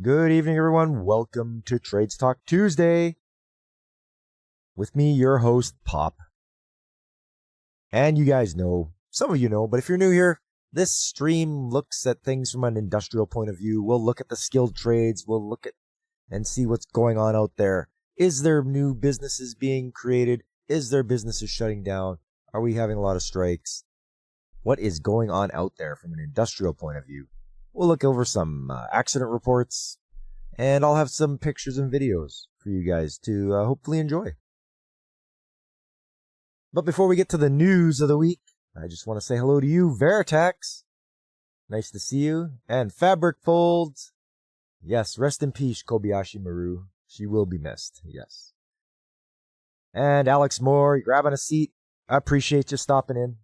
Good evening, everyone. Welcome to Trades Talk Tuesday. With me, your host, Pop. And you guys know, some of you know, but if you're new here, this stream looks at things from an industrial point of view. We'll look at the skilled trades. We'll look at and see what's going on out there. Is there new businesses being created? Is there businesses shutting down? Are we having a lot of strikes? What is going on out there from an industrial point of view? We'll look over some accident reports, and I'll have some pictures and videos for you guys to hopefully enjoy. But before we get to the news of the week, I just want to say hello to you, Veritax. Nice to see you. And Fabric Folds. Yes, rest in peace, Kobayashi Maru. She will be missed, yes. And Alex Moore, grabbing a seat. I appreciate you stopping in.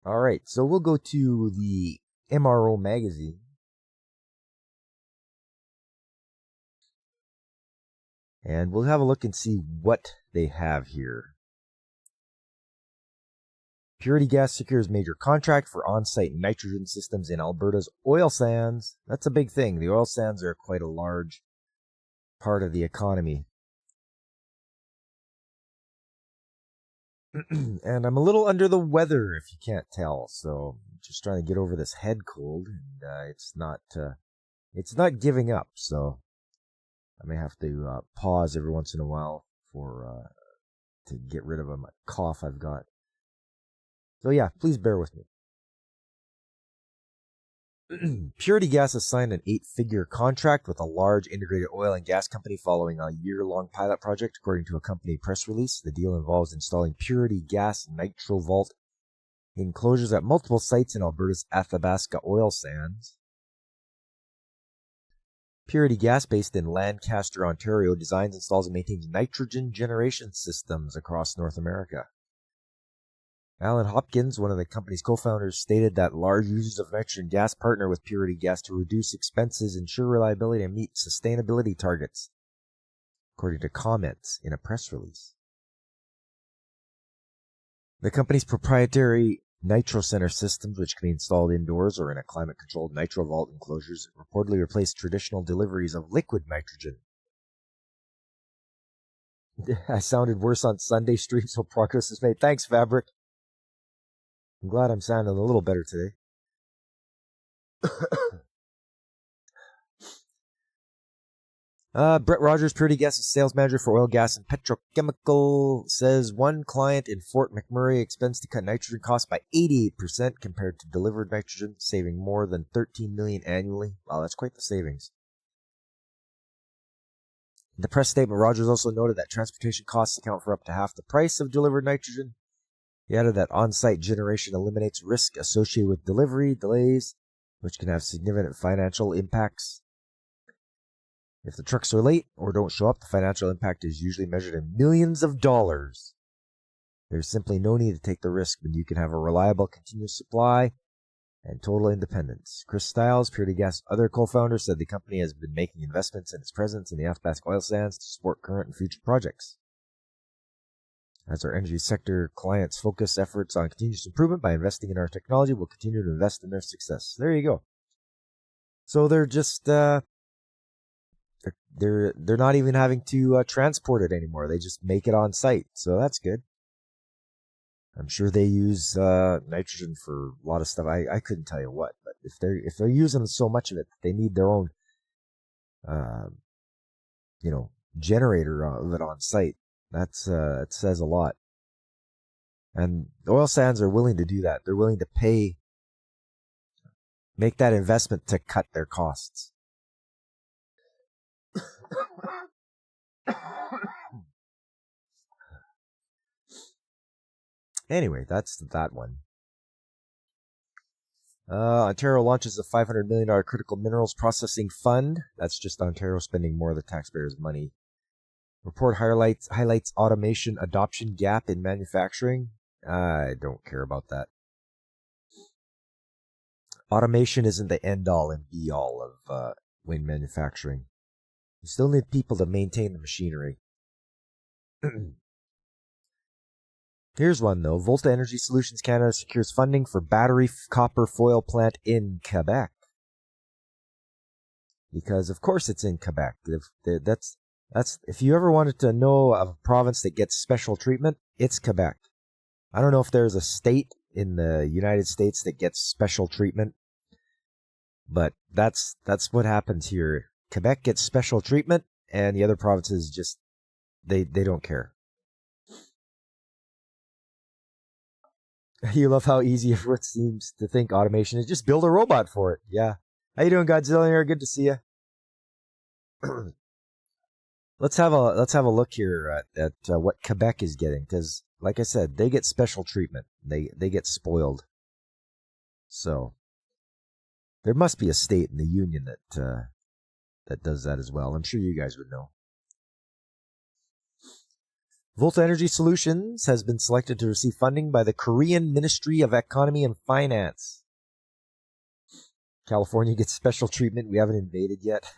All right, so we'll go to the MRO magazine. And we'll have a look and see what they have here. Purity Gas secures major contract for on-site nitrogen systems in Alberta's oil sands. That's a big thing. The oil sands are quite a large part of the economy. And I'm a little under the weather, if you can't tell. So I'm just trying to get over this head cold, and it's not giving up. So I may have to pause every once in a while to get rid of a cough I've got. So yeah, please bear with me. Purity Gas has signed an 8-figure contract with a large integrated oil and gas company following a year-long pilot project, according to a company press release. The deal involves installing Purity Gas NitroVault enclosures at multiple sites in Alberta's Athabasca oil sands. Purity Gas, based in Lancaster, Ontario, designs, installs, and maintains nitrogen generation systems across North America. Alan Hopkins, one of the company's co-founders, stated that large users of nitrogen gas partner with Purity Gas to reduce expenses, ensure reliability, and meet sustainability targets, according to comments in a press release. The company's proprietary NitroCenter systems, which can be installed indoors or in a climate-controlled NitroVault enclosures, reportedly replace traditional deliveries of liquid nitrogen. I sounded worse on Sunday stream, so progress is made. Thanks, Fabric. I'm glad I'm sounding a little better today. Brett Rogers, Purity Gas' sales manager for oil, gas, and petrochemical, says one client in Fort McMurray expects to cut nitrogen costs by 88% compared to delivered nitrogen, saving more than $13 million annually. Wow, that's quite the savings. In the press statement, Rogers also noted that transportation costs account for up to half the price of delivered nitrogen. He added that on-site generation eliminates risk associated with delivery delays, which can have significant financial impacts. If the trucks are late or don't show up, the financial impact is usually measured in millions of dollars. There's simply no need to take the risk when you can have a reliable, continuous supply and total independence. Chris Stiles, Purity Gas' other co-founder, said the company has been making investments in its presence in the Athabasca oil sands to support current and future projects. As our energy sector clients focus efforts on continuous improvement by investing in our technology, we'll continue to invest in their success. There you go. So they're just they're not even having to transport it anymore. They just make it on site. So that's good. I'm sure they use nitrogen for a lot of stuff. I couldn't tell you what, but if they're using so much of it, they need their own generator of it on site. It says a lot. And oil sands are willing to do that. They're willing to make that investment to cut their costs. Anyway, that's that one. Ontario launches a $500 million critical minerals processing fund. That's just Ontario spending more of the taxpayers' money. Report highlights automation adoption gap in manufacturing. I don't care about that. Automation isn't the end-all and be-all of wind manufacturing. You still need people to maintain the machinery. Here's one, though. Volta Energy Solutions Canada secures funding for battery copper foil plant in Quebec. because of course it's in Quebec. That's if you ever wanted to know of a province that gets special treatment, it's Quebec. I don't know if there's a state in the United States that gets special treatment, but that's what happens here. Quebec gets special treatment, and the other provinces just they don't care. You love how easy everyone seems to think automation is. Just build a robot for it. Yeah. How you doing, Godzilla? Good to see you. Let's have a look here at what Quebec is getting, because, like I said, they get special treatment. They get spoiled. So there must be a state in the union that does that as well. I'm sure you guys would know. Volta Energy Solutions has been selected to receive funding by the Korean Ministry of Economy and Finance. California gets special treatment. We haven't invaded yet.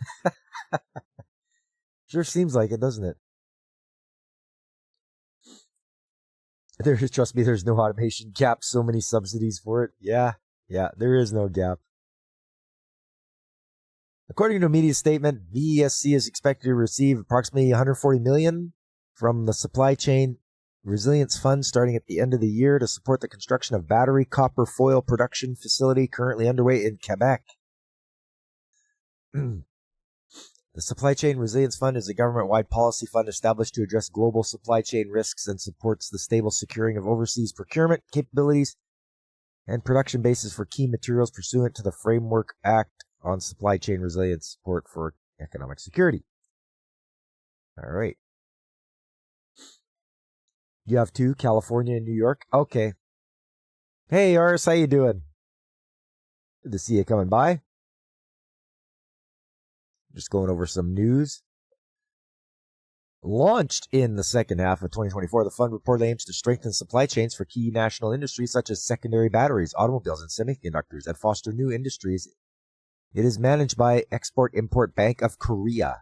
Sure seems like it, doesn't it? Trust me, there's no automation gap. So many subsidies for it. Yeah, there is no gap. According to a media statement, VESC is expected to receive approximately $140 million from the Supply Chain Resilience Fund starting at the end of the year to support the construction of battery copper foil production facility currently underway in Quebec. The Supply Chain Resilience Fund is a government-wide policy fund established to address global supply chain risks and supports the stable securing of overseas procurement capabilities and production bases for key materials pursuant to the Framework Act on Supply Chain Resilience Support for Economic Security. All right. You have two, California and New York. Okay. Hey, Ars, how you doing? Good to see you coming by. Just going over some news. Launched in the second half of 2024, the fund reportedly aims to strengthen supply chains for key national industries such as secondary batteries, automobiles, and semiconductors and foster new industries. It is managed by Export-Import Bank of Korea.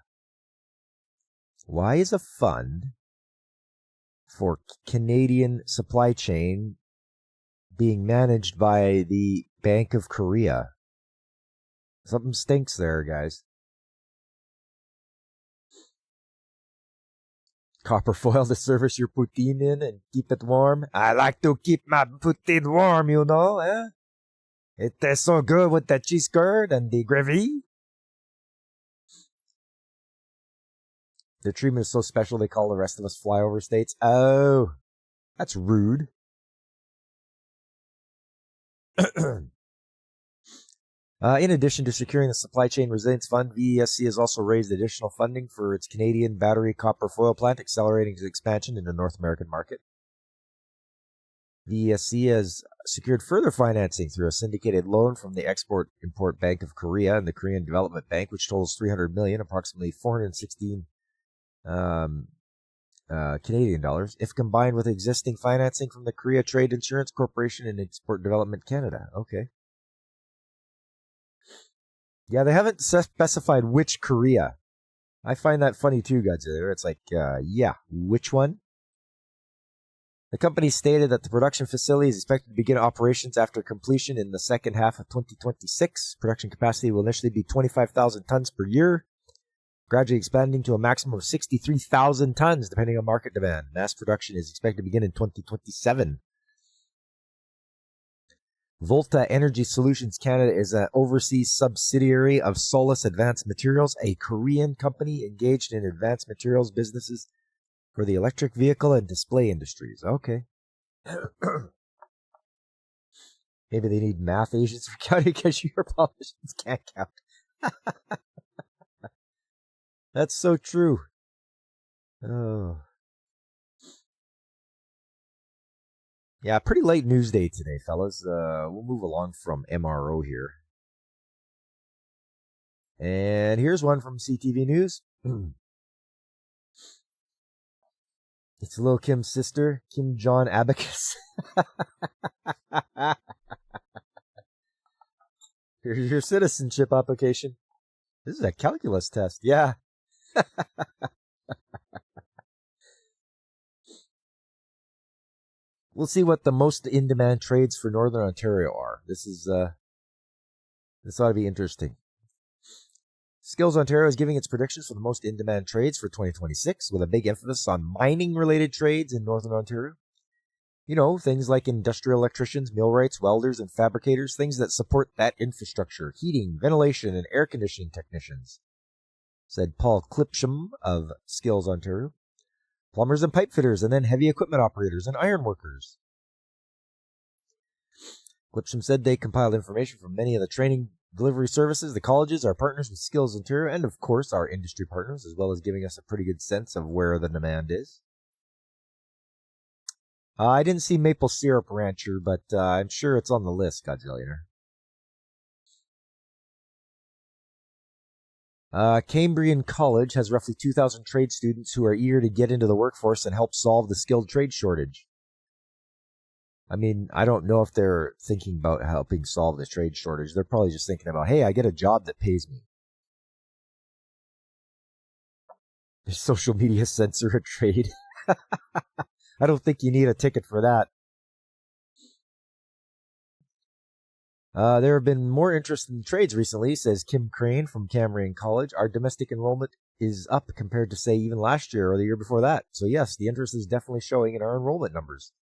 Why is a fund for Canadian supply chain being managed by the Bank of Korea? Something stinks there, guys. Copper foil to service your poutine in and keep it warm. I like to keep my poutine warm, you know. Eh? It tastes so good with the cheese curd and the gravy. The treatment is so special they call the rest of us flyover states. Oh, that's rude. In addition to securing the Supply Chain Resilience Fund, VESC has also raised additional funding for its Canadian battery copper foil plant, accelerating its expansion in the North American market. VESC has secured further financing through a syndicated loan from the Export-Import Bank of Korea and the Korean Development Bank, which totals $300 million, approximately 416 Canadian dollars, if combined with existing financing from the Korea Trade Insurance Corporation and Export Development Canada. Okay. Yeah, they haven't specified which Korea. I find that funny too, Godzilla. It's like, yeah, which one? The company stated that the production facility is expected to begin operations after completion in the second half of 2026. Production capacity will initially be 25,000 tons per year, gradually expanding to a maximum of 63,000 tons, depending on market demand. Mass production is expected to begin in 2027. Volta Energy Solutions Canada is an overseas subsidiary of Solus Advanced Materials, a Korean company engaged in advanced materials businesses for the electric vehicle and display industries. Okay. Maybe they need math agents for county cashier politicians can't count. That's so true. Oh. Yeah, pretty late news day today, fellas. We'll move along from MRO here. And here's one from CTV News. It's Lil Kim's sister, Kim Jong Abacus. Here's your citizenship application. This is a calculus test. Yeah. We'll see what the most in-demand trades for Northern Ontario are. This ought to be interesting. Skills Ontario is giving its predictions for the most in-demand trades for 2026, with a big emphasis on mining-related trades in Northern Ontario. You know, things like industrial electricians, millwrights, welders, and fabricators, things that support that infrastructure, heating, ventilation, and air conditioning technicians, said Paul Clipsham of Skills Ontario. Plumbers and pipe fitters, and then heavy equipment operators and iron workers. Clipsham said they compiled information from many of the training delivery services, the colleges, our partners with Skills Ontario, and of course our industry partners, as well as giving us a pretty good sense of where the demand is. I didn't see Maple Syrup Rancher, but I'm sure it's on the list, Godzillionaire. Cambrian College has roughly 2,000 trade students who are eager to get into the workforce and help solve the skilled trade shortage. I mean, I don't know if they're thinking about helping solve the trade shortage. They're probably just thinking about, hey, I get a job that pays me. Their social media censor a trade. I don't think you need a ticket for that. There have been more interest in trades recently, says Kim Crane from Cambrian College. Our domestic enrollment is up compared to, say, even last year or the year before that. So yes, the interest is definitely showing in our enrollment numbers.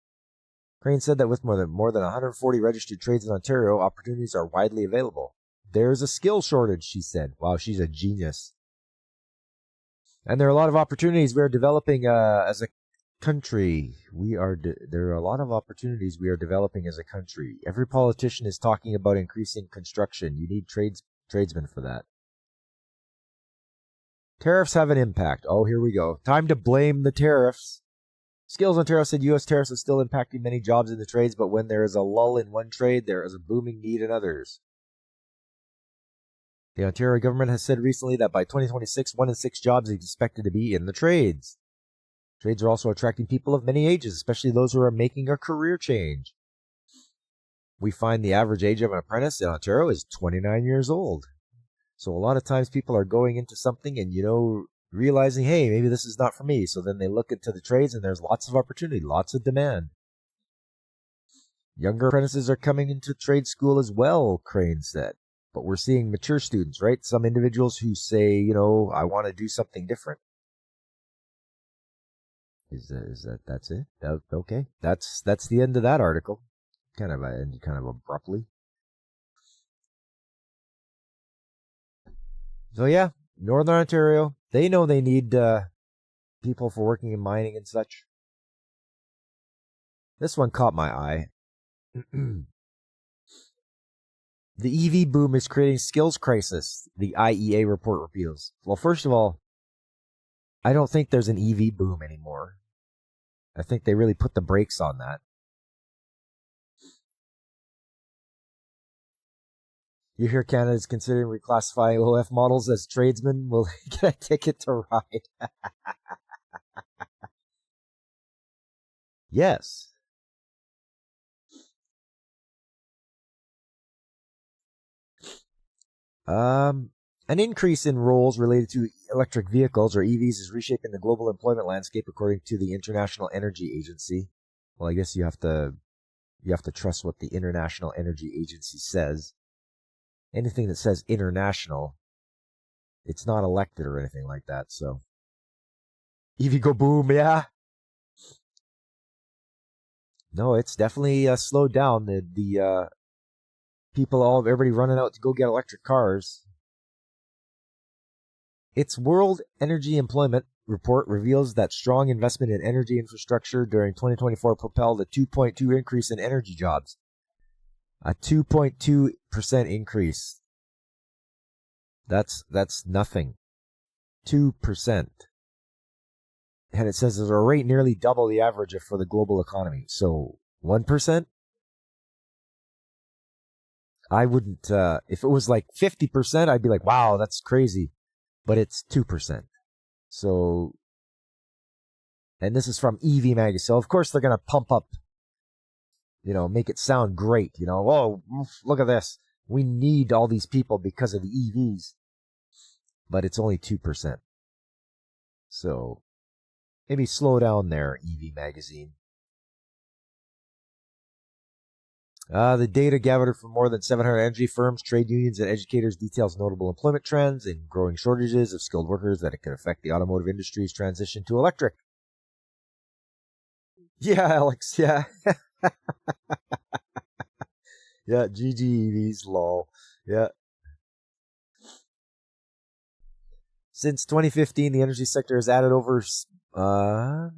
Crane said that with more than 140 registered trades in Ontario, opportunities are widely available. There's a skill shortage, she said. Wow, she's a genius. And there are a lot of opportunities we are developing as a country. There are a lot of opportunities we are developing as a country. Every politician is talking about increasing construction. You need tradesmen for that. Tariffs have an impact. Oh, here we go. Time to blame the tariffs. Skills Ontario said U.S. tariffs are still impacting many jobs in the trades, but when there is a lull in one trade, there is a booming need in others. The Ontario government has said recently that by 2026, 1 in 6 jobs is expected to be in the trades. Trades are also attracting people of many ages, especially those who are making a career change. We find the average age of an apprentice in Ontario is 29 years old. So a lot of times people are going into something and, realizing, hey, maybe this is not for me. So then they look into the trades and there's lots of opportunity, lots of demand. Younger apprentices are coming into trade school as well, Crane said. But we're seeing mature students, right? Some individuals who say, I want to do something different. That's it? Okay. That's the end of that article. Kind of abruptly. So yeah, Northern Ontario, they know they need people for working in mining and such. This one caught my eye. The EV boom is creating skills crisis, the IEA report reveals. Well, first of all, I don't think there's an EV boom anymore. I think they really put the brakes on that. You hear Canada's considering reclassifying OF models as tradesmen will get a ticket to ride. Yes. An increase in roles related to electric vehicles, or EVs, is reshaping the global employment landscape, according to the International Energy Agency. Well, I guess you have to trust what the International Energy Agency says. Anything that says international, it's not elected or anything like that. So, EV go boom, yeah. No, it's definitely slowed down. The everybody running out to go get electric cars. Its World Energy Employment report reveals that strong investment in energy infrastructure during 2024 propelled a 2.2% increase in energy jobs. A 2.2% increase. That's nothing. 2%. And it says there's a rate nearly double the average for the global economy. So 1%? I wouldn't, if it was like 50%, I'd be like, wow, that's crazy. But it's 2%. So, and this is from EV Magazine. So, of course, they're going to pump up, make it sound great. Oh, look at this. We need all these people because of the EVs. But it's only 2%. So, maybe slow down there, EV Magazine. The data gathered from more than 700 energy firms, trade unions, and educators details notable employment trends and growing shortages of skilled workers that it could affect the automotive industry's transition to electric. Yeah, Alex, yeah. Yeah, GGEVs, lol. Yeah. Since 2015, the energy sector has added over, does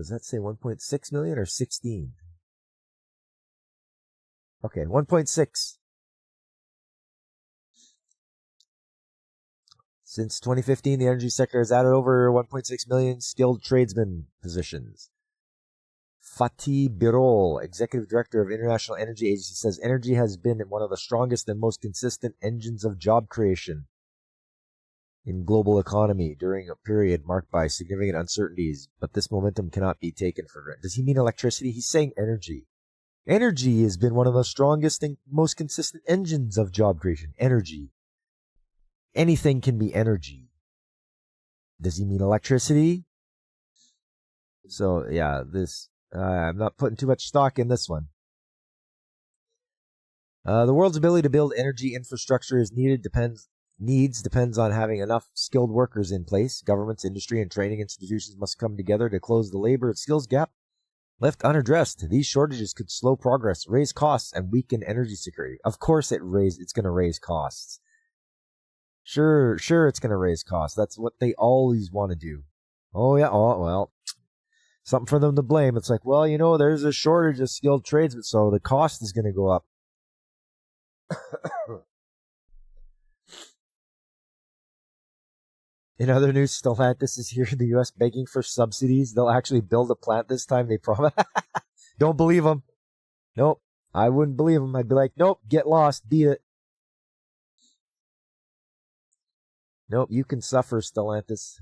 that say 1.6 million or 16? Okay, 1.6. Since 2015, the energy sector has added over 1.6 million skilled tradesmen positions. Fatih Birol, Executive Director of International Energy Agency, says energy has been one of the strongest and most consistent engines of job creation in global economy during a period marked by significant uncertainties, but this momentum cannot be taken for granted. Does he mean electricity? He's saying energy. Energy has been one of the strongest and most consistent engines of job creation. Energy. Anything can be energy. Does he mean electricity? So, yeah, this... I'm not putting too much stock in this one. The world's ability to build energy infrastructure depends on having enough skilled workers in place. Governments, industry, and training institutions must come together to close the labor and skills gap left unaddressed. These shortages could slow progress, raise costs, and weaken energy security. Of course it's going to raise costs. Sure, it's going to raise costs. That's what they always want to do. Oh, yeah, well... something for them to blame. It's like, well, there's a shortage of skilled tradesmen, so the cost is going to go up. In other news, Stellantis is here in the U.S. begging for subsidies. They'll actually build a plant this time, they promise. Don't believe them. Nope. I wouldn't believe them. I'd be like, nope, get lost, beat it. Nope, you can suffer, Stellantis.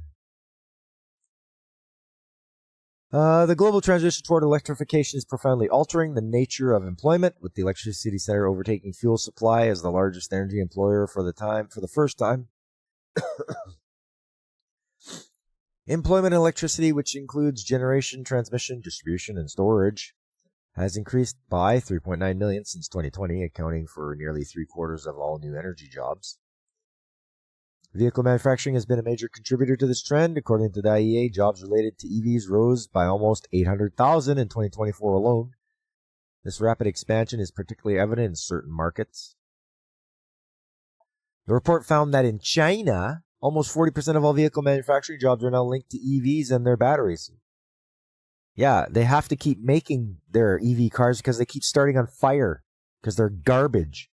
The global transition toward electrification is profoundly altering the nature of employment, with the electricity sector overtaking fuel supply as the largest energy employer for the first time. Employment in electricity, which includes generation, transmission, distribution, and storage, has increased by 3.9 million since 2020, accounting for nearly 3/4 of all new energy jobs. Vehicle manufacturing has been a major contributor to this trend. According to the IEA, jobs related to EVs rose by almost 800,000 in 2024 alone. This rapid expansion is particularly evident in certain markets. The report found that in China, almost 40% of all vehicle manufacturing jobs are now linked to EVs and their batteries. Yeah, they have to keep making their EV cars because they keep starting on fire because they're garbage.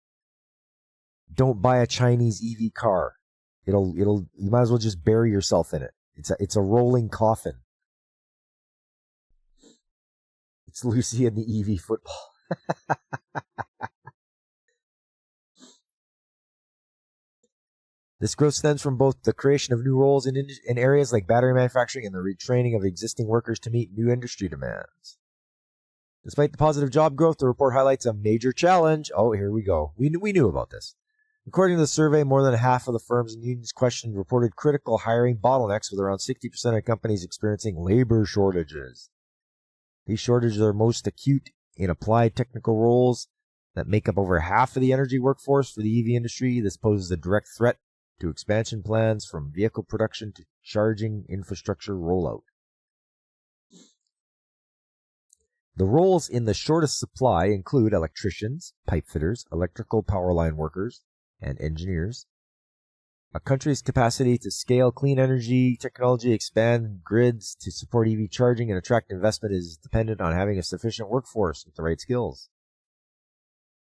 Don't buy a Chinese EV car. You might as well just bury yourself in it. It's a rolling coffin. It's Lucy and the EV football. This growth stems from both the creation of new roles in areas like battery manufacturing and the retraining of existing workers to meet new industry demands. Despite the positive job growth, the report highlights a major challenge. Oh, here we go. We knew about this. According to the survey, more than half of the firms and unions questioned reported critical hiring bottlenecks, with around 60% of companies experiencing labor shortages. These shortages are most acute in applied technical roles that make up over half of the energy workforce for the EV industry. This poses a direct threat to expansion plans from vehicle production to charging infrastructure rollout. The roles in the shortest supply include electricians, pipe fitters, electrical power line workers, and engineers. A country's capacity to scale clean energy technology, expand grids to support EV charging, and attract investment is dependent on having a sufficient workforce with the right skills.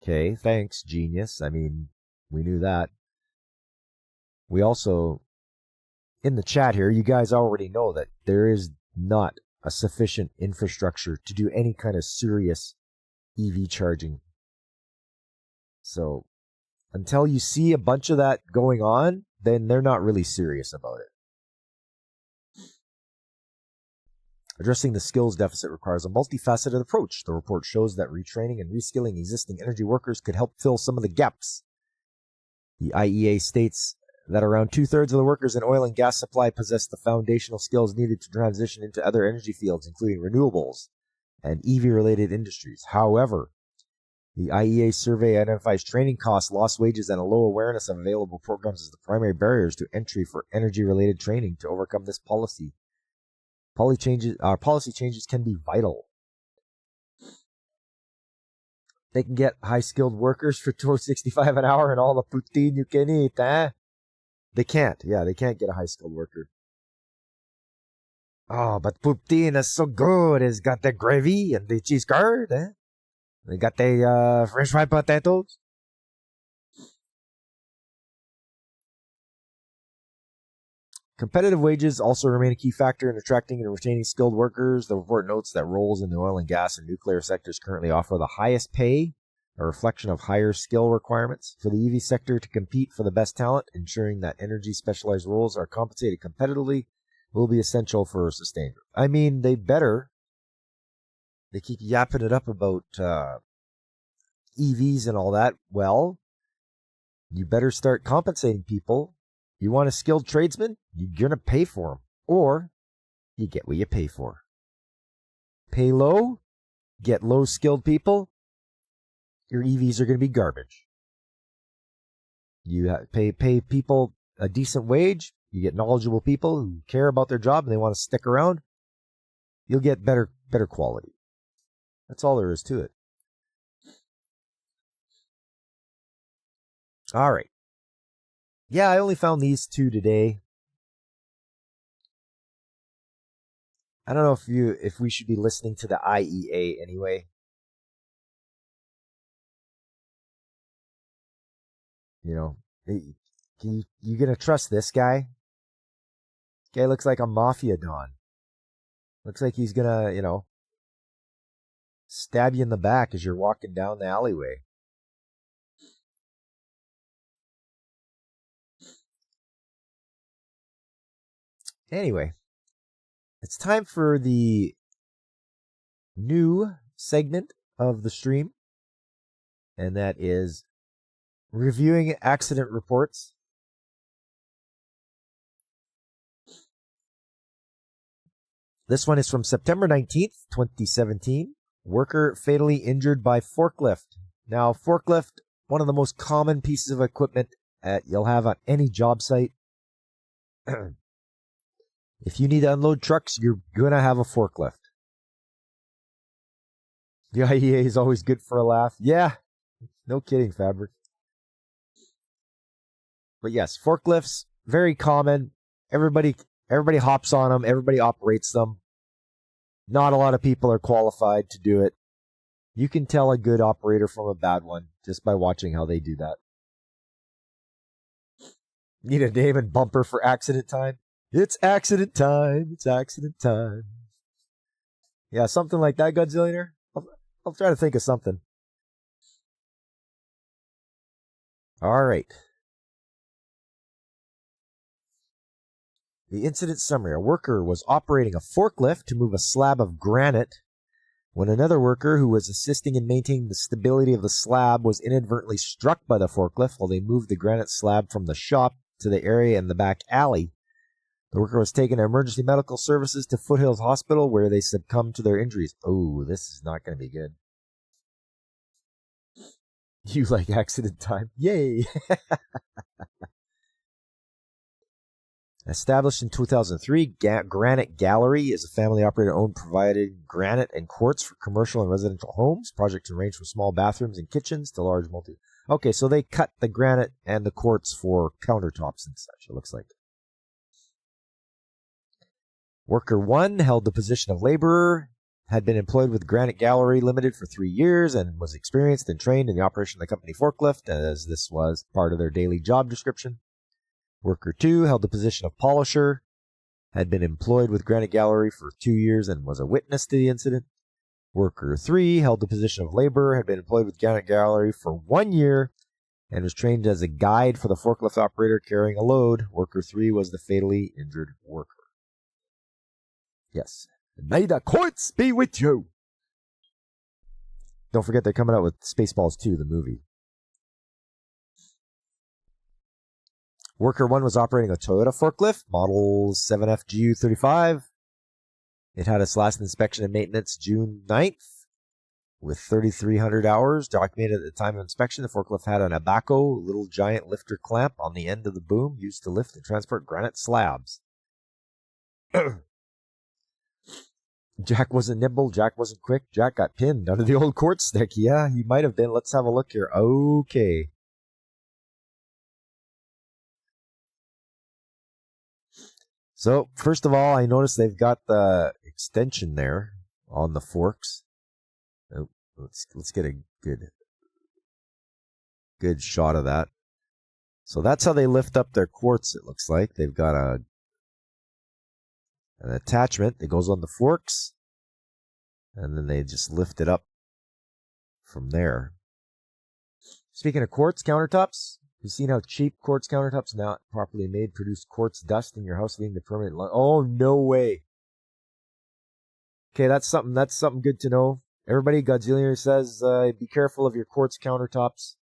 Okay, thanks, genius. I mean, we knew that. We also, in the chat here, you guys already know that there is not a sufficient infrastructure to do any kind of serious EV charging. So, until you see a bunch of that going on, then they're not really serious about it. Addressing the skills deficit requires a multifaceted approach. The report shows that retraining and reskilling existing energy workers could help fill some of the gaps. The IEA states that around 2/3 of the workers in oil and gas supply possess the foundational skills needed to transition into other energy fields, including renewables and EV-related industries. However, The IEA survey identifies training costs, lost wages, and a low awareness of available programs as the primary barriers to entry for energy-related training. To overcome this policy changes can be vital. They can get high-skilled workers for $2.65 an hour and all the poutine you can eat, eh? They can't. Yeah, they can't get a high-skilled worker. Oh, but poutine is so good. It's got the gravy and the cheese curd, eh? They got the French fried potatoes. Competitive wages also remain a key factor in attracting and retaining skilled workers. The report notes that roles in the oil and gas and nuclear sectors currently offer the highest pay, a reflection of higher skill requirements. For the EV sector to compete for the best talent, ensuring that energy specialized roles are compensated competitively will be essential for sustained growth. I mean, they better. They keep yapping it up about EVs and all that. Well, you better start compensating people. You want a skilled tradesman? You're going to pay for them. Or you get what you pay for. Pay low, get low skilled people. Your EVs are going to be garbage. You pay people a decent wage. You get knowledgeable people who care about their job and they want to stick around. You'll get better quality. That's all there is to it. All right. Yeah, I only found these two today. I don't know if we should be listening to the IEA anyway. You know, you gonna trust this guy? This guy looks like a mafia don. Looks like he's gonna, stab you in the back as you're walking down the alleyway. Anyway, it's time for the new segment of the stream, and that is reviewing accident reports. This one is from September 19th, 2017. Worker fatally injured by forklift. Now, forklift, one of the most common pieces of equipment you'll have on any job site. If you need to unload trucks, you're going to have a forklift. The IEA is always good for a laugh. Yeah, no kidding, Fabric. But yes, forklifts, very common. Everybody hops on them. Everybody operates them. Not a lot of people are qualified to do it. You can tell a good operator from a bad one just by watching how they do that. Need a name and bumper for accident time? It's accident time. It's accident time. Yeah, something like that, Godzillionaire. I'll try to think of something. All right. The incident summary. A worker was operating a forklift to move a slab of granite when another worker who was assisting in maintaining the stability of the slab was inadvertently struck by the forklift while they moved the granite slab from the shop to the area in the back alley. The worker was taken to emergency medical services to Foothills Hospital where they succumbed to their injuries. Oh, this is not going to be good. You like accident time? Yay! Established in 2003, Granite Gallery is a family-operated owned providing granite and quartz for commercial and residential homes. Projects range from small bathrooms and kitchens to large multi... Okay, so they cut the granite and the quartz for countertops and such, it looks like. Worker 1 held the position of laborer, had been employed with Granite Gallery Limited for 3 years, and was experienced and trained in the operation of the company forklift, as this was part of their daily job description. Worker 2 held the position of polisher, had been employed with Granite Gallery for 2 years and was a witness to the incident. Worker 3 held the position of laborer, had been employed with Granite Gallery for 1 year, and was trained as a guide for the forklift operator carrying a load. Worker 3 was the fatally injured worker. Yes. May the courts be with you! Don't forget they're coming out with Spaceballs 2, the movie. Worker 1 was operating a Toyota forklift, model 7FGU35. It had its last inspection and maintenance June 9th. with 3,300 hours documented at the time of inspection. The forklift had an Abaco little giant lifter clamp on the end of the boom used to lift and transport granite slabs. Jack wasn't nimble. Jack wasn't quick. Jack got pinned under the old quartz stick. Yeah, he might have been. Let's have a look here. Okay. So, first of all, I noticed they've got the extension there on the forks. Oh, let's get a good shot of that. So that's how they lift up their quartz, it looks like. They've got an attachment that goes on the forks, and then they just lift it up from there. Speaking of quartz countertops, you've seen how cheap quartz countertops, not properly made, produce quartz dust in your house, leading to permanent. Oh, no way. Okay, that's something good to know. Everybody, Godzilla says, be careful of your quartz countertops,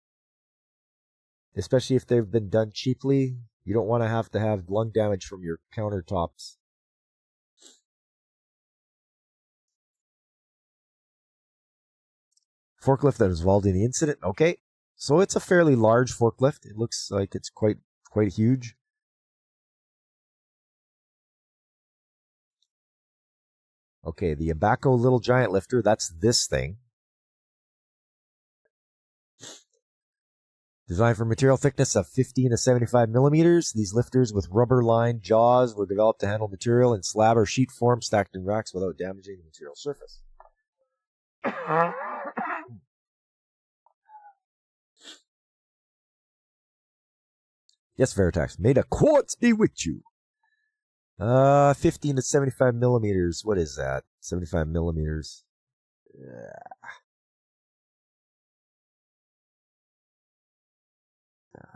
especially if they've been done cheaply. You don't want to have lung damage from your countertops. Forklift that was involved in the incident. Okay, so it's a fairly large forklift. It looks like it's quite huge. Okay, the Abaco little giant lifter, that's this thing. Designed for material thickness of 15 to 75 millimeters, these lifters with rubber-lined jaws were developed to handle material in slab or sheet form stacked in racks without damaging the material surface. Yes, Veritax. May the quartz be with you. 15 to 75 millimeters. What is that? 75 millimeters.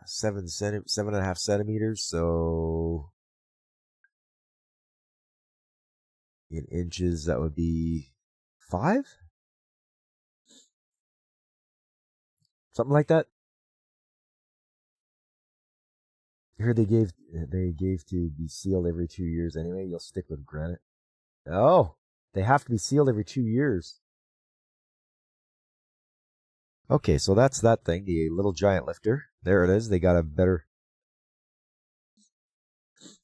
7.5 centimeters. So in inches, that would be 5? Something like that. Here they gave to be sealed every 2 years anyway. You'll stick with granite. Oh, they have to be sealed every 2 years. Okay, so that's that thing, the little giant lifter. There it is. They got a better.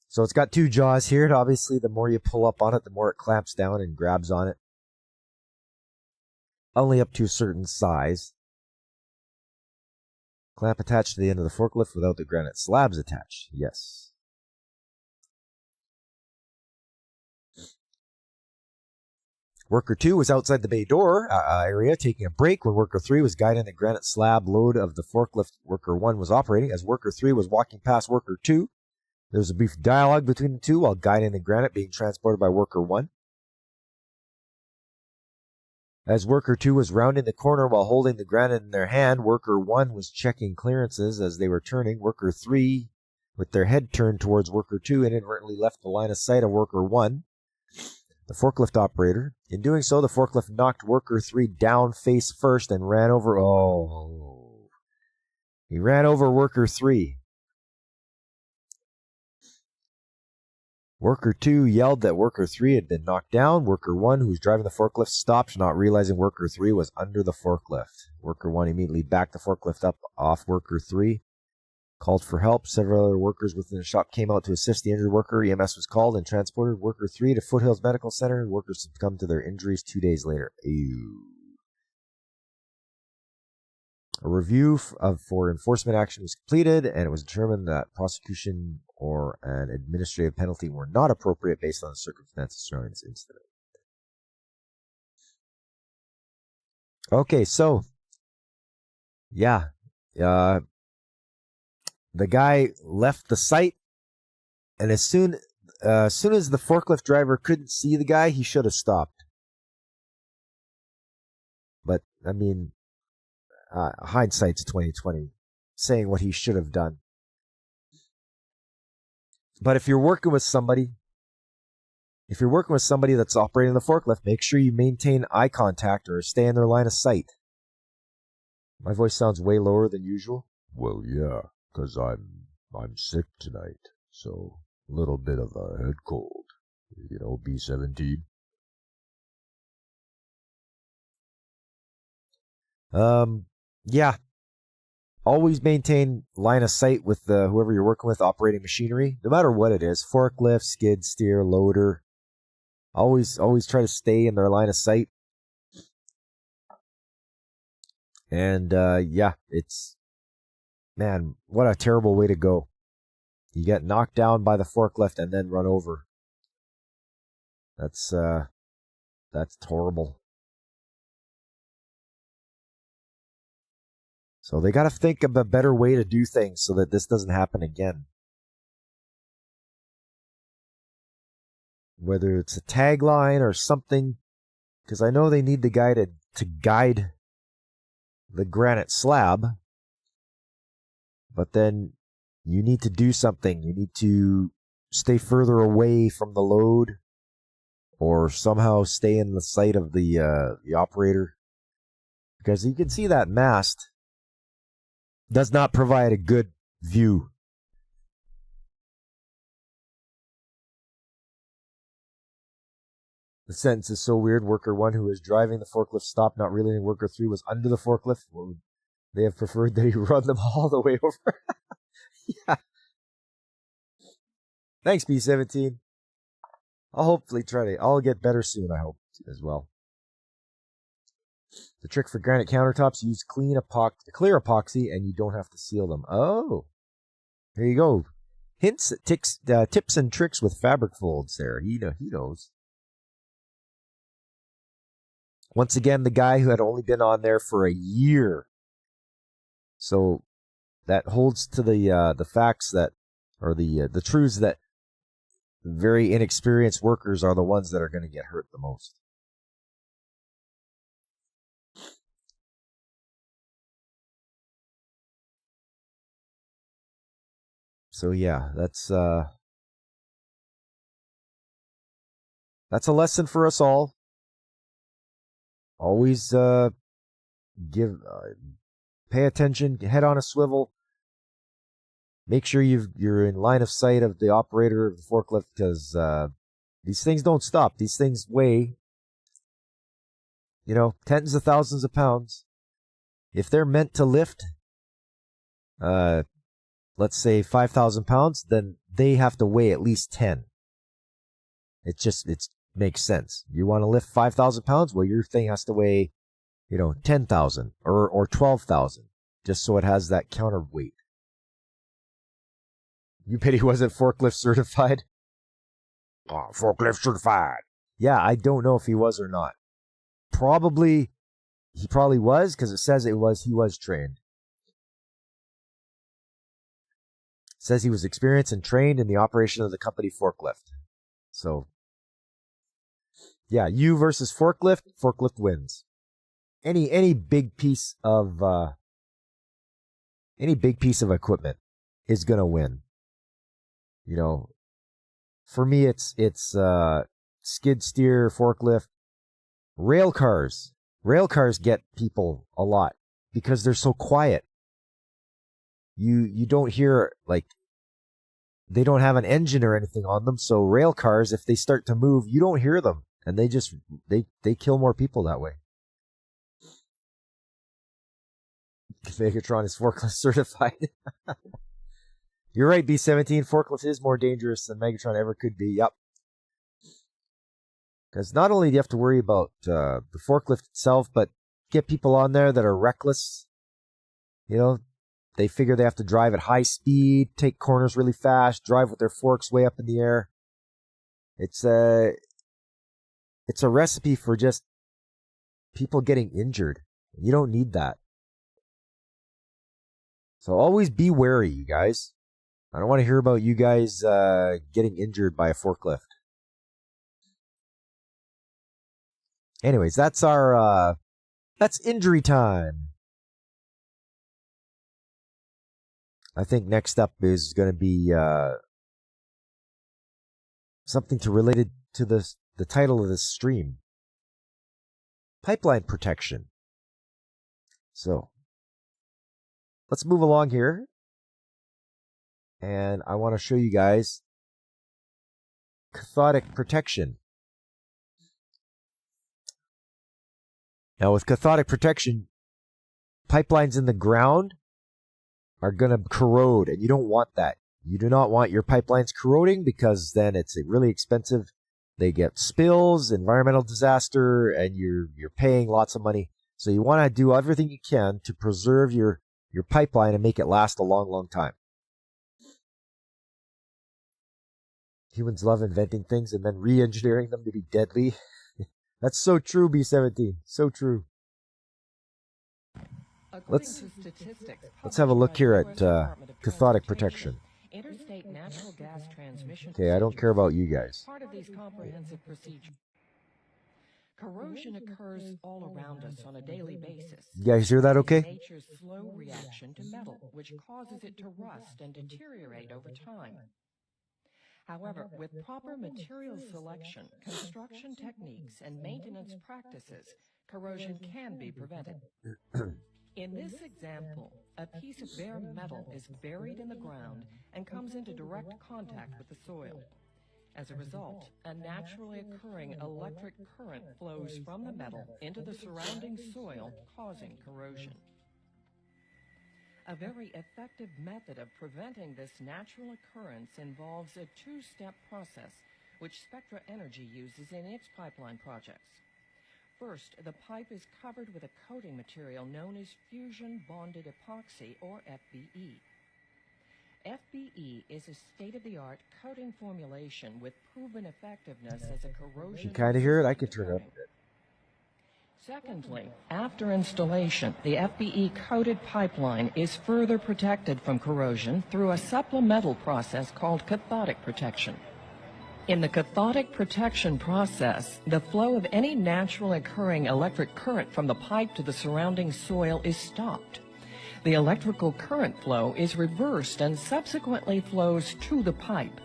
So it's got 2 jaws here, and obviously the more you pull up on it, the more it clamps down and grabs on it. Only up to a certain size. Clamp attached to the end of the forklift without the granite slabs attached. Yes. Worker 2 was outside the bay door area taking a break when Worker 3 was guiding the granite slab load of the forklift Worker 1 was operating. As Worker 3 was walking past Worker 2, there was a brief dialogue between the two while guiding the granite being transported by Worker 1. As Worker 2 was rounding the corner while holding the granite in their hand, Worker 1 was checking clearances as they were turning. Worker 3, with their head turned towards Worker 2, inadvertently left the line of sight of Worker 1, the forklift operator. In doing so, the forklift knocked Worker 3 down face first and ran over... Oh. He ran over Worker 3. Worker 2 yelled that Worker 3 had been knocked down. Worker 1, who was driving the forklift, stopped, not realizing Worker 3 was under the forklift. Worker 1 immediately backed the forklift up off Worker 3, called for help. Several other workers within the shop came out to assist the injured worker. EMS was called and transported Worker 3 to Foothills Medical Center. Workers succumbed to their injuries 2 days later. Ew. A review for enforcement action was completed, and it was determined that prosecution or an administrative penalty were not appropriate based on the circumstances surrounding this incident. Okay, so, yeah. The guy left the site, and as soon as the forklift driver couldn't see the guy, he should have stopped. But, I mean... hindsight's 2020, saying what he should have done. But if you're working with somebody that's operating the forklift, make sure you maintain eye contact or stay in their line of sight. My voice sounds way lower than usual. Well, yeah, 'cause I'm sick tonight, so a little bit of a head cold. B17. Yeah. Always maintain line of sight with whoever you're working with operating machinery, no matter what it is. Forklift, skid steer, loader. Always try to stay in their line of sight. And yeah, it's, man, what a terrible way to go. You get knocked down by the forklift and then run over. That's horrible. So they got to think of a better way to do things so that this doesn't happen again. Whether it's a tagline or something, because I know they need the guy to guide the granite slab, but then you need to do something. You need to stay further away from the load, or somehow stay in the sight of the operator, because you can see that mast does not provide a good view. The sentence is so weird. Worker 1 who was driving the forklift stopped, not realizing worker 3 was under the forklift. Would they have preferred that he run them all the way over? Yeah. Thanks, B17. I'll get better soon, I hope, as well. The trick for granite countertops, use clear epoxy, and you don't have to seal them. Oh, there you go. Hints, tips and tricks with fabric folds there. He knows. Once again, the guy who had only been on there for a year. So that holds to the facts that, or the truths that very inexperienced workers are the ones that are going to get hurt the most. So yeah, that's a lesson for us all. Always pay attention, head on a swivel. Make sure you're in line of sight of the operator of the forklift, because these things don't stop. These things weigh, tens of thousands of pounds. If they're meant to lift, let's say 5,000 pounds, then they have to weigh at least 10. It makes sense. You want to lift 5,000 pounds? Well, your thing has to weigh, 10,000 or 12,000, just so it has that counterweight. You bet he wasn't forklift certified? Oh, forklift certified. Yeah, I don't know if he was or not. He probably was, because it says he was trained. It says he was experienced and trained in the operation of the company forklift. So, yeah, you versus forklift wins. Any big piece of equipment is gonna win. For me, it's skid steer, forklift, rail cars. Rail cars get people a lot because they're so quiet. You don't hear, like, they don't have an engine or anything on them. So rail cars, if they start to move, you don't hear them, and they kill more people that way. Megatron is forklift certified. You're right, B17. Forklift is more dangerous than Megatron ever could be. Yep. Because not only do you have to worry about the forklift itself, but get people on there that are reckless. They figure they have to drive at high speed, take corners really fast, drive with their forks way up in the air. It's a recipe for just people getting injured. You don't need that. So always be wary, you guys. I don't want to hear about you guys getting injured by a forklift. Anyways, that's injury time. I think next up is going to be something related to the title of this stream. Pipeline protection. So, let's move along here. And I want to show you guys cathodic protection. Now, with cathodic protection, pipelines in the ground are going to corrode, and you don't want that. You do not want your pipelines corroding, because then it's really expensive. They get spills, environmental disaster, and you're paying lots of money. So you want to do everything you can to preserve your pipeline and make it last a long, long time. Humans love inventing things and then re-engineering them to be deadly. That's so true, B17. So true. Let's have a look here at cathodic protection. Okay, I don't care about you guys. Part of these comprehensive procedures. Corrosion occurs all around us on a daily basis. You guys hear that okay? Nature's slow reaction to metal, which causes it to rust and deteriorate over time. However, with proper material selection, construction techniques, and maintenance practices, corrosion can be prevented. In this example, a piece of bare metal is buried in the ground and comes into direct contact with the soil. As a result, a naturally occurring electric current flows from the metal into the surrounding soil, causing corrosion. A very effective method of preventing this natural occurrence involves a two-step process, which Spectra Energy uses in its pipeline projects. First, the pipe is covered with a coating material known as fusion bonded epoxy, or FBE. FBE is a state-of-the-art coating formulation with proven effectiveness as a corrosion. You kind of hear it? I can turn it up a bit. Secondly, after installation, the FBE coated pipeline is further protected from corrosion through a supplemental process called cathodic protection. In the cathodic protection process, the flow of any naturally occurring electric current from the pipe to the surrounding soil is stopped. The electrical current flow is reversed and subsequently flows to the pipe.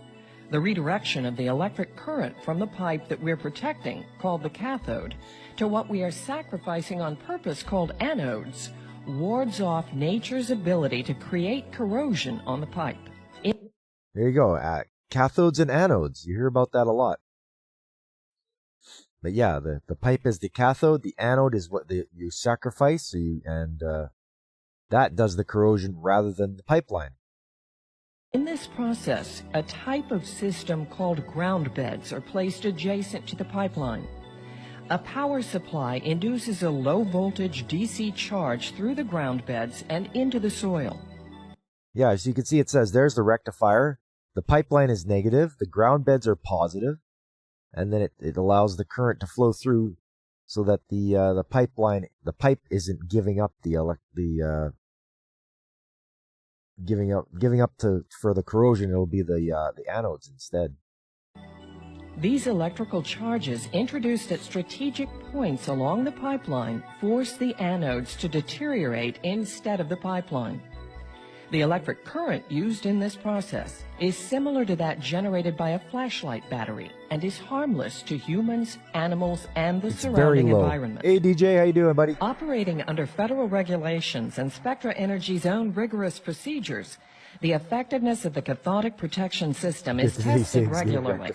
The redirection of the electric current from the pipe that we're protecting, called the cathode, to what we are sacrificing on purpose, called anodes, wards off nature's ability to create corrosion on the pipe. There you go. Cathodes and anodes. You hear about that a lot. But yeah, the pipe is the cathode. The anode is what you sacrifice, that does the corrosion rather than the pipeline. In this process, a type of system called ground beds are placed adjacent to the pipeline. A power supply induces a low-voltage DC charge through the ground beds and into the soil. Yeah, so you can see it says there's the rectifier. The pipeline is negative, the ground beds are positive, and then it allows the current to flow through so that the pipe isn't giving up for the corrosion. It'll be the anodes instead. These electrical charges introduced at strategic points along the pipeline force the anodes to deteriorate instead of the pipeline. The electric current used in this process is similar to that generated by a flashlight battery and is harmless to humans, animals, and the surrounding environment. Hey DJ, how you doing, buddy? Operating under federal regulations and Spectra Energy's own rigorous procedures, the effectiveness of the cathodic protection system is tested regularly.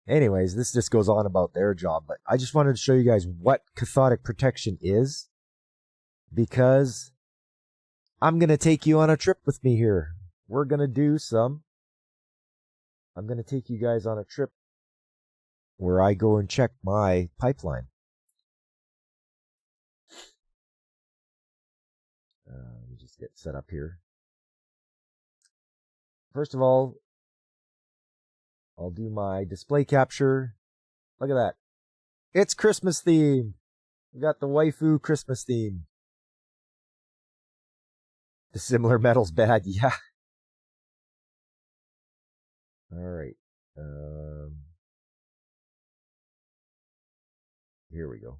Anyways, this just goes on about their job, but I just wanted to show you guys what cathodic protection is, because I'm going to take you on a trip with me here. I'm going to take you guys on a trip where I go and check my pipeline. Let me just get set up here. First of all, I'll do my display capture. Look at that. It's Christmas theme. We got the waifu Christmas theme. The similar metal's bad, yeah. Alright. Here we go.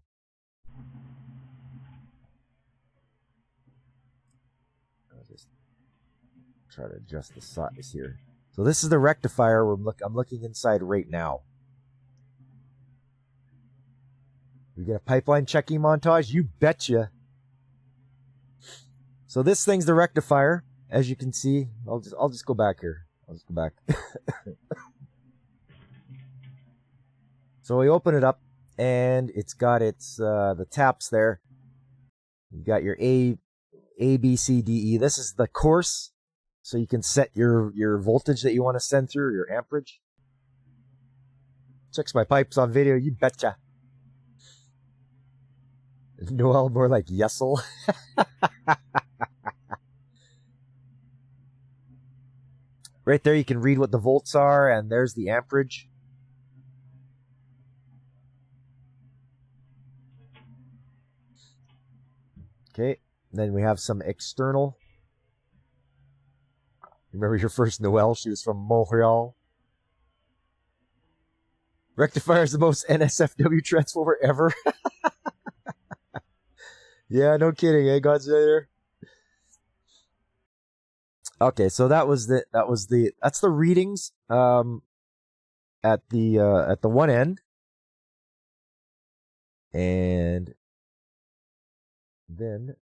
I'll just try to adjust the size here. So this is the rectifier I'm looking inside right now. We get a pipeline checking montage? You betcha. So this thing's the rectifier, as you can see. I'll just go back here. I'll just go back. So we open it up, and it's got its the taps there. You got your A, B, C, D, E. This is the course, so you can set your voltage that you want to send through, your amperage. Checks my pipes on video, you betcha. Noel, more like Yesel. Right there, you can read what the volts are, and there's the amperage. Okay, then we have some external. Remember your first Noel? She was from Montreal. Rectifier is the most NSFW transformer ever. Yeah, no kidding, eh, Godzilla? Okay, so that's the readings at the one end. And then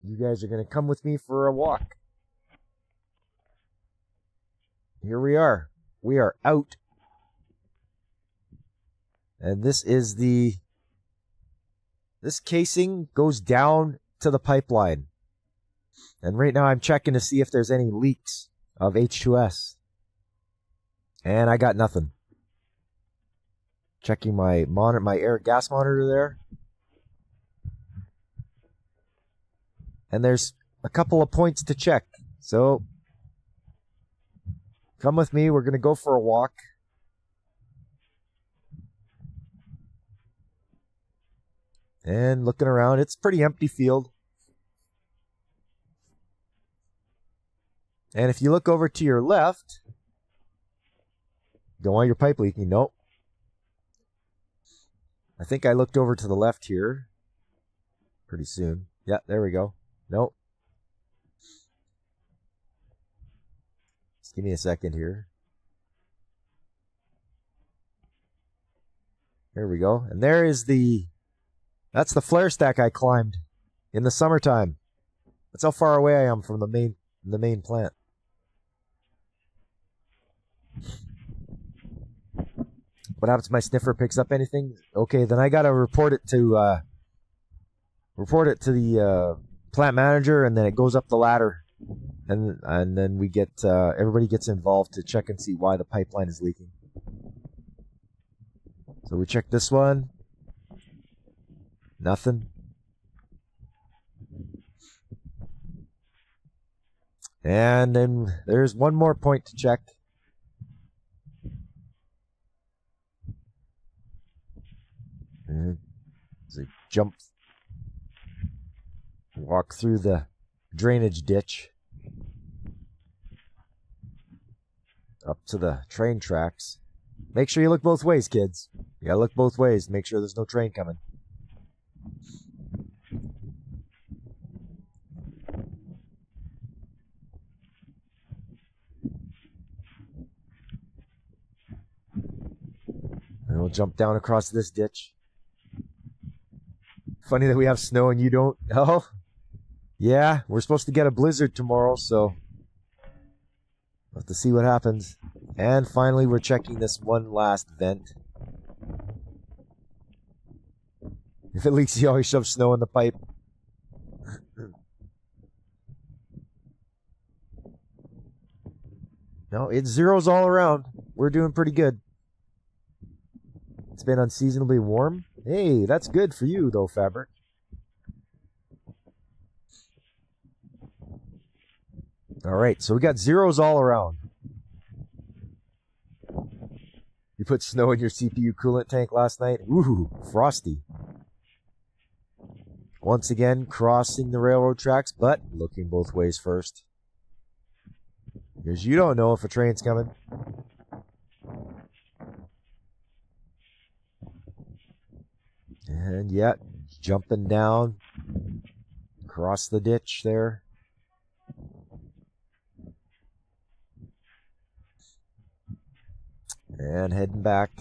you guys are going to come with me for a walk. Here we are. We are out. And this casing goes down to the pipeline. And right now I'm checking to see if there's any leaks of H2S. And I got nothing. Checking my air gas monitor there. And there's a couple of points to check. So come with me. We're going to go for a walk. And looking around, it's a pretty empty field. And if you look over to your left, don't want your pipe leaking. Nope. I think I looked over to the left here pretty soon. Yeah, there we go. Nope. Just give me a second here. There we go. And there is that's the flare stack I climbed in the summertime. That's how far away I am from the main plant. What happens if my sniffer picks up anything? Okay, then I gotta report it to the plant manager, and then it goes up the ladder, and then we get everybody gets involved to check and see why the pipeline is leaking. So we check this one. Nothing. And then there's one more point to check. So walk through the drainage ditch up to the train tracks. Make sure you look both ways, kids. You gotta look both ways. Make sure there's no train coming. And we'll jump down across this ditch. Funny that we have snow and you don't. Oh, yeah, we're supposed to get a blizzard tomorrow, so we'll have to see what happens. And finally, we're checking this one last vent. If it leaks, you always shove snow in the pipe. No, it's zeros all around. We're doing pretty good. It's been unseasonably warm. Hey, that's good for you, though, Fabric. All right, so we got zeros all around. You put snow in your CPU coolant tank last night? Ooh, frosty. Once again, crossing the railroad tracks, but looking both ways first. Because you don't know if a train's coming. And yeah, jumping down, across the ditch there. And heading back.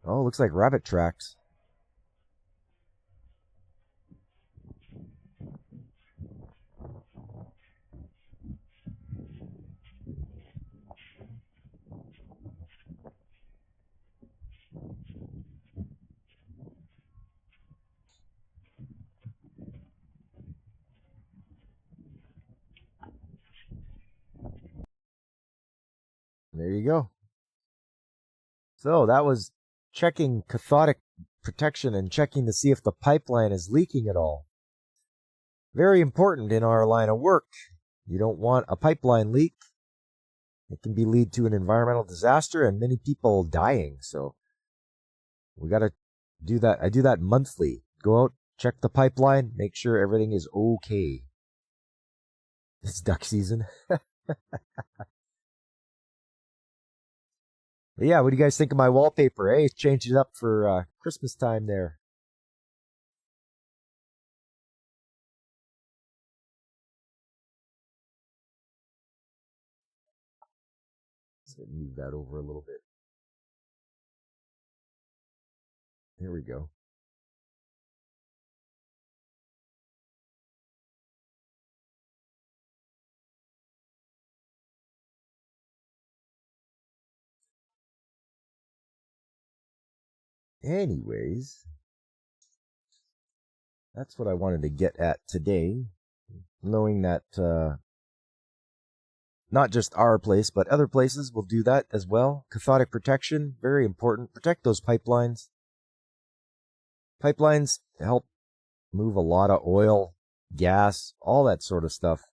Oh, looks like rabbit tracks. There you go. So that was checking cathodic protection and checking to see if the pipeline is leaking at all. Very important in our line of work. You don't want a pipeline leak. It can lead to an environmental disaster and many people dying. So we got to do that. I do that monthly. Go out, check the pipeline, make sure everything is okay. It's duck season. But yeah, what do you guys think of my wallpaper? Hey, change it up for Christmas time there. Let's move that over a little bit. There we go. Anyways, that's what I wanted to get at today, knowing that not just our place, but other places will do that as well. Cathodic protection, very important. Protect those pipelines. Pipelines help move a lot of oil, gas, all that sort of stuff.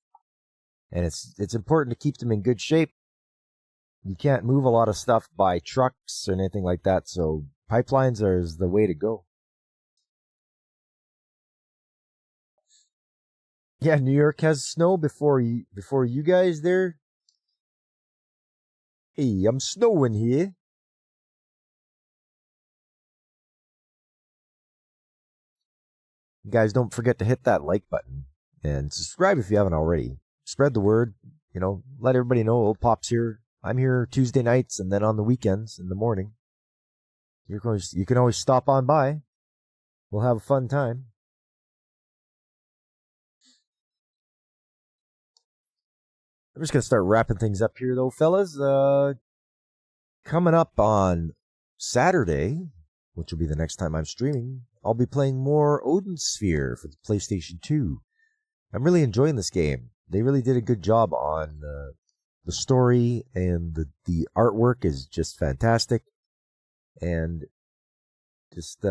And it's important to keep them in good shape. You can't move a lot of stuff by trucks or anything like that, so pipelines is the way to go. Yeah, New York has snow before you guys there. Hey, I'm snowing here. Guys, don't forget to hit that like button and subscribe if you haven't already. Spread the word, let everybody know Old Pop's here. I'm here Tuesday nights and then on the weekends in the morning. You can always stop on by. We'll have a fun time. I'm just going to start wrapping things up here, though, fellas. Coming up on Saturday, which will be the next time I'm streaming, I'll be playing more Odin Sphere for the PlayStation 2. I'm really enjoying this game. They really did a good job on the story, and the artwork is just fantastic. And just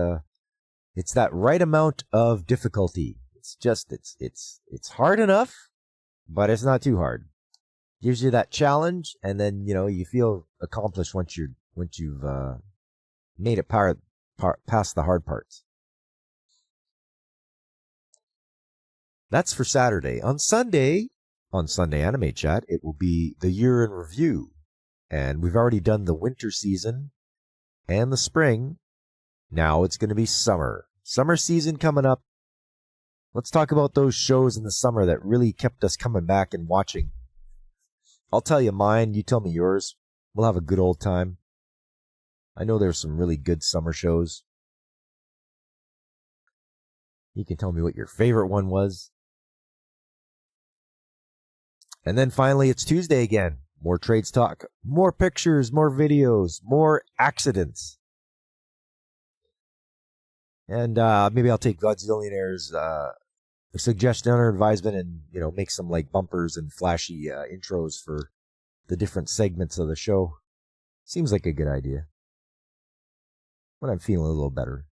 it's that right amount of difficulty. It's hard enough, but it's not too hard. Gives you that challenge, and then you feel accomplished once you've made it past the hard parts. That's for Saturday. On Sunday Anime Chat, it will be the year in review, and we've already done the winter season and the spring. Now it's going to be summer season coming up. Let's talk about those shows in the summer that really kept us coming back and watching. I'll tell you mine, you tell me yours. We'll have a good old time. I know there's some really good summer shows. You can tell me what your favorite one was. And then finally, it's Tuesday again. More trades talk, more pictures, more videos, more accidents. And maybe I'll take Godzillionaire's suggestion or advisement and, make some like bumpers and flashy intros for the different segments of the show. Seems like a good idea. When I'm feeling a little better.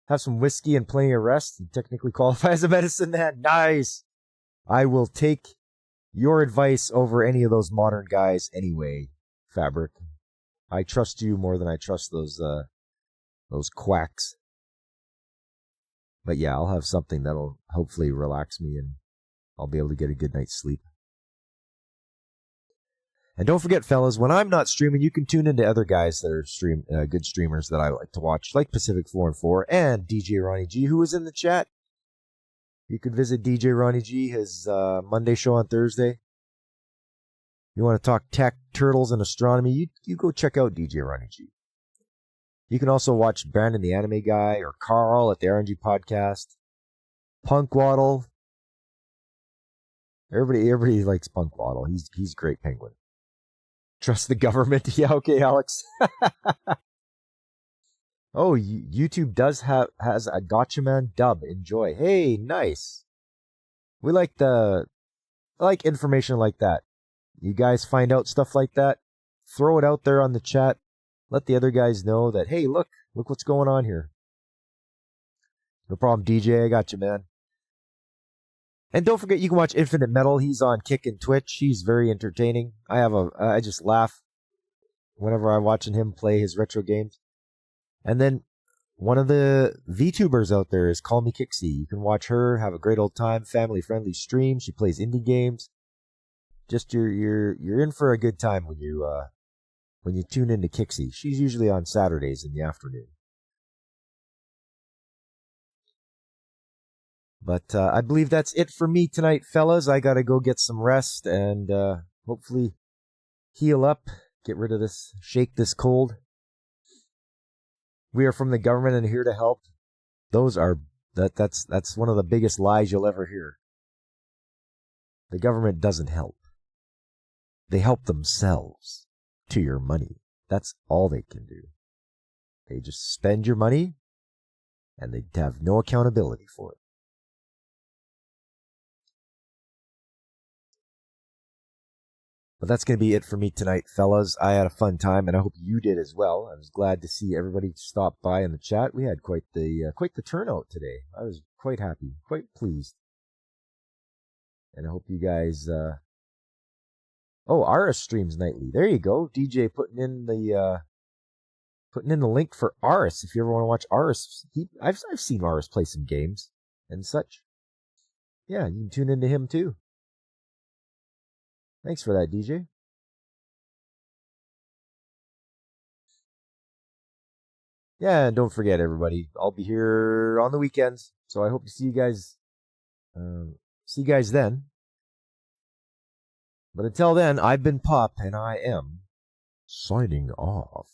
Have some whiskey and plenty of rest and technically qualify as a medicine man. Nice! I will take your advice over any of those modern guys anyway, Fabric. I trust you more than I trust those quacks. But yeah, I'll have something that'll hopefully relax me and I'll be able to get a good night's sleep. And don't forget, fellas, when I'm not streaming, you can tune into other guys that are good streamers that I like to watch, like Pacific 4 and DJ Ronnie G, who was in the chat. You could visit DJ Ronnie G, his Monday show on Thursday. You want to talk tech, turtles, and astronomy, you go check out DJ Ronnie G. You can also watch Brandon the Anime Guy or Carl at the RNG Podcast. Punk Waddle. Everybody likes Punk Waddle. He's a great penguin. Trust the government. Yeah, okay, Alex. Oh, YouTube has a Gotchaman dub. Enjoy. Hey, nice. We like information like that. You guys find out stuff like that, throw it out there on the chat. Let the other guys know that, hey, look what's going on here. No problem, DJ. I got you, man. And don't forget, you can watch Infinite Metal. He's on Kick and Twitch. He's very entertaining. I just laugh whenever I'm watching him play his retro games. And then one of the VTubers out there is Call Me Kixie. You can watch her, have a great old time, family-friendly stream. She plays indie games. Just you're in for a good time when you tune into Kixie. She's usually on Saturdays in the afternoon. But I believe that's it for me tonight, fellas. I gotta go get some rest and hopefully heal up, get rid of this, shake this cold. We are from the government and here to help. That's one of the biggest lies you'll ever hear. The government doesn't help. They help themselves to your money. That's all they can do. They just spend your money and they have no accountability for it. But that's going to be it for me tonight, fellas. I had a fun time, and I hope you did as well. I was glad to see everybody stop by in the chat. We had quite the turnout today. I was quite happy, quite pleased. And I hope you guys... Oh, Aris streams nightly. There you go. DJ putting in the link for Aris. If you ever want to watch Aris, I've seen Aris play some games and such. Yeah, you can tune into him too. Thanks for that, DJ. Yeah, and don't forget, everybody, I'll be here on the weekends, so I hope to see you guys. See you guys then. But until then, I've been Pop, and I am signing off.